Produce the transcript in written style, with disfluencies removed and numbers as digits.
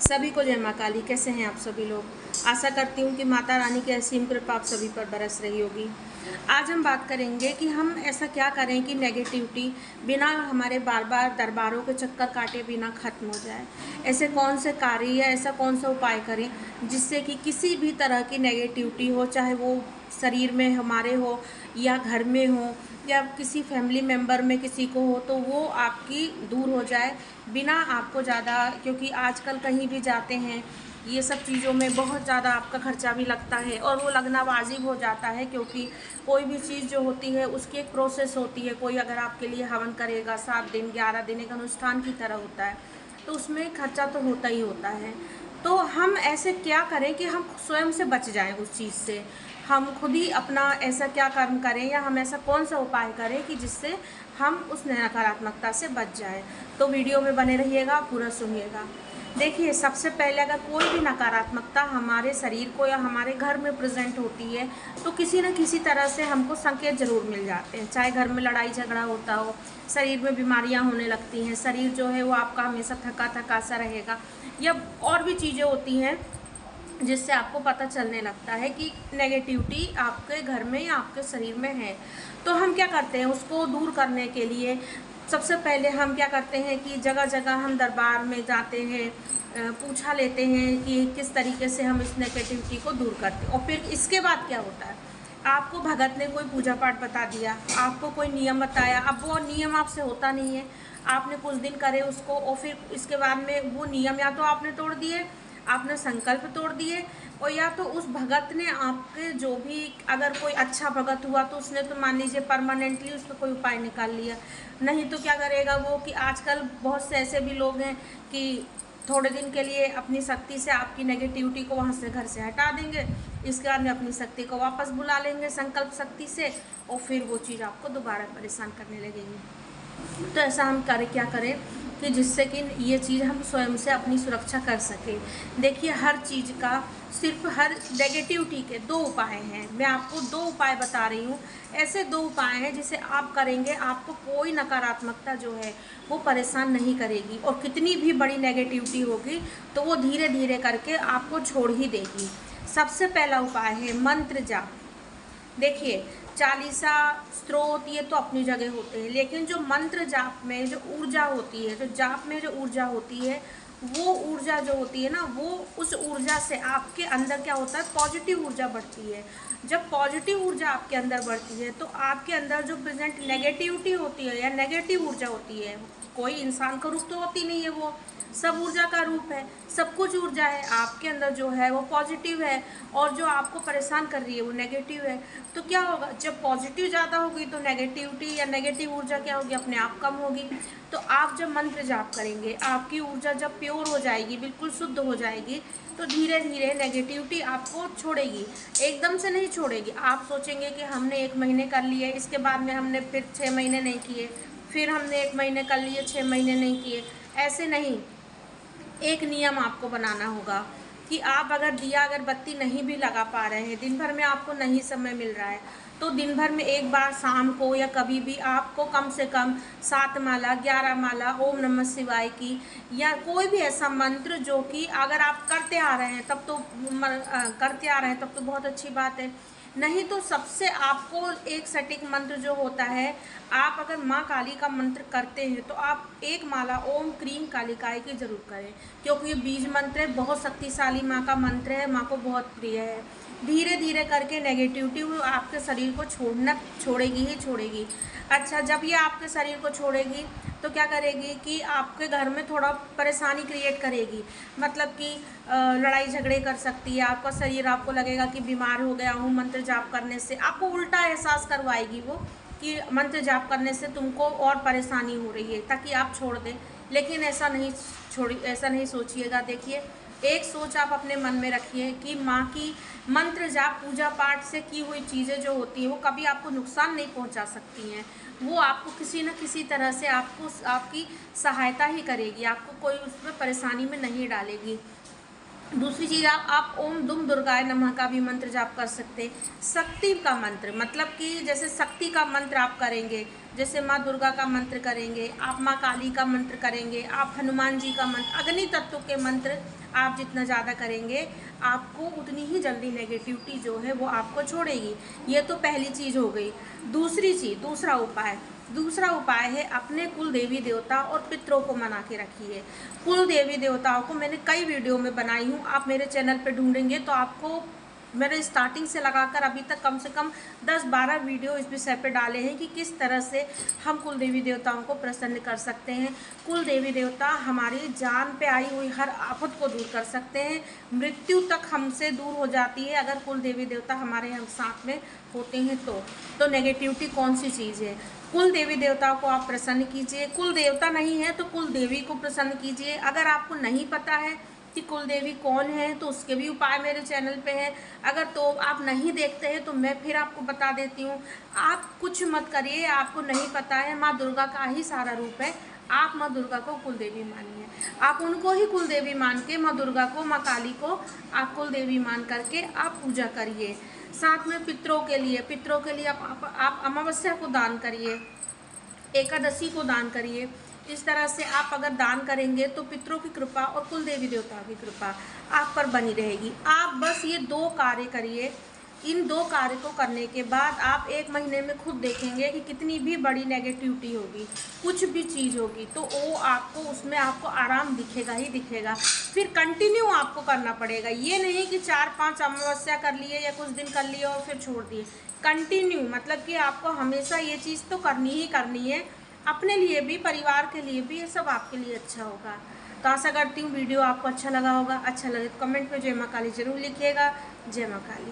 सभी को जय माँ काली। कैसे हैं आप सभी लोग। आशा करती हूँ कि माता रानी की असीम कृपा आप सभी पर बरस रही होगी। आज हम बात करेंगे कि हम ऐसा क्या करें कि नेगेटिविटी बिना हमारे बार बार दरबारों के चक्कर काटे बिना ख़त्म हो जाए। ऐसे कौन से कार्य या ऐसा कौन सा उपाय करें जिससे कि किसी भी तरह की नेगेटिविटी हो, चाहे वो शरीर में हमारे हो या घर में हो या किसी फैमिली मेम्बर में किसी को हो, तो वो आपकी दूर हो जाए बिना आपको ज़्यादा, क्योंकि आजकल कहीं भी जाते हैं ये सब चीज़ों में बहुत ज़्यादा आपका खर्चा भी लगता है और वो लगना वाजिब हो जाता है, क्योंकि कोई भी चीज़ जो होती है उसकी एक प्रोसेस होती है। कोई अगर आपके लिए हवन करेगा 7 दिन 11 दिन एक अनुष्ठान की तरह होता है, तो उसमें खर्चा तो होता ही होता है। तो हम ऐसे क्या करें कि हम स्वयं से बच जाएं उस चीज़ से। हम खुद ही अपना ऐसा क्या कर्म करें या हम ऐसा कौन सा उपाय करें कि जिससे हम उस नकारात्मकता से बच जाएं। तो वीडियो में बने रहिएगा, पूरा सुनिएगा। देखिए, सबसे पहले अगर कोई भी नकारात्मकता हमारे शरीर को या हमारे घर में प्रेजेंट होती है तो किसी न किसी तरह से हमको संकेत ज़रूर मिल जाते हैं। चाहे घर में लड़ाई झगड़ा होता हो, शरीर में बीमारियां होने लगती हैं, शरीर जो है वो आपका हमेशा थका थका सा रहेगा, या और भी चीज़ें होती हैं जिससे आपको पता चलने लगता है कि नेगेटिविटी आपके घर में या आपके शरीर में है। तो हम क्या करते हैं उसको दूर करने के लिए, सबसे पहले हम क्या करते हैं कि जगह जगह हम दरबार में जाते हैं, पूछा लेते हैं कि किस तरीके से हम इस नेगेटिविटी को दूर करते हैं। और फिर इसके बाद क्या होता है, आपको भगत ने कोई पूजा पाठ बता दिया, आपको कोई नियम बताया, अब वो नियम आपसे होता नहीं है, आपने कुछ दिन करे उसको और फिर इसके बाद में वो नियम या तो आपने तोड़ दिए, आपने संकल्प तोड़ दिए, और या तो उस भगत ने आपके जो भी, अगर कोई अच्छा भगत हुआ तो उसने तो मान लीजिए परमानेंटली उस पर कोई उपाय निकाल लिया। नहीं तो क्या करेगा वो कि आजकल बहुत से ऐसे भी लोग हैं कि थोड़े दिन के लिए अपनी शक्ति से आपकी नेगेटिविटी को वहाँ से घर से हटा देंगे, इसके बाद में अपनी शक्ति को वापस बुला लेंगे संकल्प शक्ति से, और फिर वो चीज़ आपको दोबारा परेशान करने लगेगी। तो ऐसा हम क्या करें कि जिससे कि ये चीज़ हम स्वयं से अपनी सुरक्षा कर सकें। देखिए, हर चीज़ का सिर्फ हर नेगेटिविटी के 2 उपाय हैं। मैं आपको 2 उपाय बता रही हूँ। ऐसे 2 उपाय हैं जिसे आप करेंगे आपको कोई नकारात्मकता जो है वो परेशान नहीं करेगी, और कितनी भी बड़ी नेगेटिविटी होगी तो वो धीरे धीरे करके आपको छोड़ ही देगी। सबसे पहला उपाय है मंत्र जाप। देखिए, चालीसा स्त्रोत ये तो अपनी जगह होते हैं, लेकिन जो मंत्र जाप में जो ऊर्जा होती है, जो जाप में जो ऊर्जा होती है, वो ऊर्जा जो होती है ना, वो उस ऊर्जा से आपके अंदर क्या होता है, पॉजिटिव ऊर्जा बढ़ती है। जब पॉजिटिव ऊर्जा आपके अंदर बढ़ती है तो आपके अंदर जो प्रेजेंट नेगेटिविटी होती है या नेगेटिव ऊर्जा होती है, कोई इंसान का रूप तो होती नहीं है, वो सब ऊर्जा का रूप है, सब कुछ ऊर्जा है, आपके अंदर जो है वो पॉजिटिव है और जो आपको परेशान कर रही है वो नेगेटिव है। तो क्या होगा, जब पॉजिटिव ज़्यादा होगी तो नेगेटिविटी या नेगेटिव ऊर्जा क्या होगी, अपने आप कम होगी। तो आप जब मंत्र जाप करेंगे, आपकी ऊर्जा जब प्योर हो जाएगी, बिल्कुल शुद्ध हो जाएगी, तो धीरे धीरे नेगेटिविटी आपको छोड़ेगी, एकदम से नहीं छोड़ेगी। आप सोचेंगे कि हमने 1 महीने कर लिए, इसके बाद में हमने फिर 6 महीने नहीं किए, फिर हमने 1 महीने कर लिए, 6 महीने नहीं किए, ऐसे नहीं। एक नियम आपको बनाना होगा कि आप अगर दिया अगरबत्ती नहीं भी लगा पा रहे हैं, दिन भर में आपको नहीं समय मिल रहा है, तो दिन भर में एक बार शाम को या कभी भी आपको कम से कम 7 माला 11 माला ओम नमः शिवाय की, या कोई भी ऐसा मंत्र जो कि अगर आप करते आ रहे हैं तब तो करते आ रहे हैं तब तो बहुत अच्छी बात है। नहीं तो सबसे आपको एक सटीक मंत्र जो होता है, आप अगर माँ काली का मंत्र करते हैं तो आप 1 माला ओम क्रीम कालिकाय की ज़रूर करें, क्योंकि ये बीज मंत्र है, बहुत शक्तिशाली माँ का मंत्र है, माँ को बहुत प्रिय है। धीरे धीरे करके नेगेटिविटी वो आपके शरीर को छोड़ेगी ही छोड़ेगी। अच्छा, जब ये आपके शरीर को छोड़ेगी तो क्या करेगी कि आपके घर में थोड़ा परेशानी क्रिएट करेगी, मतलब कि लड़ाई झगड़े कर सकती है, आपका शरीर, आपको लगेगा कि बीमार हो गया हूँ, मंत्र जाप करने से आपको उल्टा एहसास करवाएगी वो कि मंत्र जाप करने से तुमको और परेशानी हो रही है, ताकि आप छोड़ दें। लेकिन ऐसा नहीं सोचिएगा। देखिए, एक सोच आप अपने मन में रखिए कि माँ की मंत्र जाप पूजा पाठ से की हुई चीज़ें जो होती हैं वो कभी आपको नुकसान नहीं पहुँचा सकती हैं। वो आपको किसी न किसी तरह से आपकी सहायता ही करेगी, आपको कोई उसमें परेशानी में नहीं डालेगी। दूसरी चीज़ आप ओम दुम दुर्गाय नमः का भी मंत्र जाप कर सकते हैं। शक्ति का मंत्र मतलब कि जैसे शक्ति का मंत्र आप करेंगे, जैसे माँ दुर्गा का मंत्र करेंगे, आप माँ काली का मंत्र करेंगे, आप हनुमान जी का मंत्र, अग्नि तत्व के मंत्र आप जितना ज़्यादा करेंगे आपको उतनी ही जल्दी नेगेटिविटी जो है वो आपको छोड़ेगी। ये तो पहली चीज़ हो गई। दूसरा उपाय है अपने कुल देवी देवता और पितरों को मना के रखिए। कुल देवी देवताओं को मैंने कई वीडियो में बनाई हूँ, आप मेरे चैनल पे ढूंढेंगे तो आपको मैंने स्टार्टिंग से लगाकर अभी तक कम से कम 10-12 वीडियो इस विषय पे डाले हैं कि किस तरह से हम कुल देवी देवताओं को प्रसन्न कर सकते हैं। कुल देवी देवता हमारी जान पे आई हुई हर आफत को दूर कर सकते हैं, मृत्यु तक हमसे दूर हो जाती है अगर कुल देवी देवता हमारे हम साथ में होते हैं तो नेगेटिविटी कौन सी चीज़ है। कुल देवी देवताओं को आप प्रसन्न कीजिए। कुल देवता नहीं है तो कुल देवी को प्रसन्न कीजिए। अगर आपको नहीं पता है कि कुल देवी कौन है तो उसके भी उपाय मेरे चैनल पे हैं। अगर तो आप नहीं देखते हैं तो मैं फिर आपको बता देती हूँ। आप कुछ मत करिए, आपको नहीं पता है, माँ दुर्गा का ही सारा रूप है। आप माँ दुर्गा को कुल देवी मानिए, आप उनको ही कुल देवी मान के माँ दुर्गा को, माँ काली को आप कुल देवी मान करके आप पूजा करिए। साथ में पितरों के लिए आप अमावस्या को दान करिए, एकादशी को दान करिए। इस तरह से आप अगर दान करेंगे तो पितरों की कृपा और कुल देवी देवताओं की कृपा आप पर बनी रहेगी। आप बस ये 2 कार्य करिए। इन 2 कार्य को करने के बाद आप 1 महीने में खुद देखेंगे कि कितनी भी बड़ी नेगेटिविटी होगी, कुछ भी चीज़ होगी तो वो आपको उसमें आपको आराम दिखेगा ही दिखेगा। फिर कंटिन्यू आपको करना पड़ेगा, ये नहीं कि 4-5 अमावस्या कर लिए या कुछ दिन कर लिए और फिर छोड़ दिए। कंटिन्यू मतलब कि आपको हमेशा ये चीज़ तो करनी ही करनी है, अपने लिए भी, परिवार के लिए भी, ये सब आपके लिए अच्छा होगा। तो आशा करती हूँ वीडियो आपको अच्छा लगा होगा। अच्छा लगे तो कमेंट में जय माँ काली जरूर लिखिएगा। जय माँ काली।